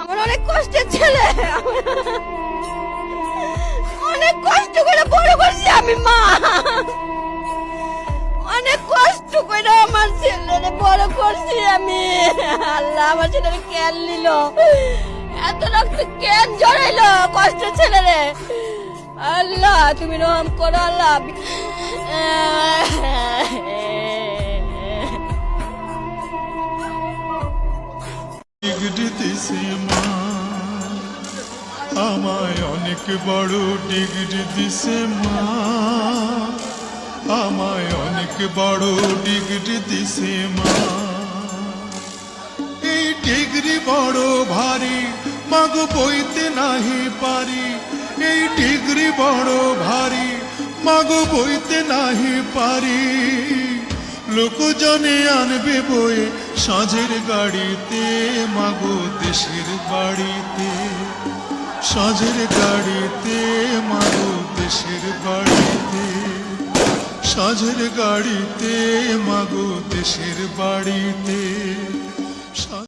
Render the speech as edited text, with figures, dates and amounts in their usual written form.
আমার অনেক কষ্টের ছেলে, অনেক কষ্ট করে বড় করছি আমি মা, অনেক কষ্ট করে আমার ছেলেরে বড় করছি আমি। আল্লাহ আমার ছেলেরে কেন নিল, এত রক্ত কেন জড়াইলো কষ্টের ছেলেরে। আল্লাহ তুমি রহম করো আল্লাহ। ডিগ্রি দিছে মা আমায়, অনেক বড় ডিগ্রি দিছে মা আমায়, অনেক বড় ডিগ্রি দিছে মা। এই ডিগ্রি বড় ভারী মাগো বইতে নাহি পারি, এই ডিগ্রি বড় ভারী মাগো বইতে নাহি পারি। লোকজনে আনবে বয়ে সাঁঝের গাড়িতে মাগো দেশের বাড়িতে, সাঁঝের গাড়িতে মাগো দেশের বাড়িতে, সাঁঝের গাড়িতে মাগো দেশের বাড়িতে।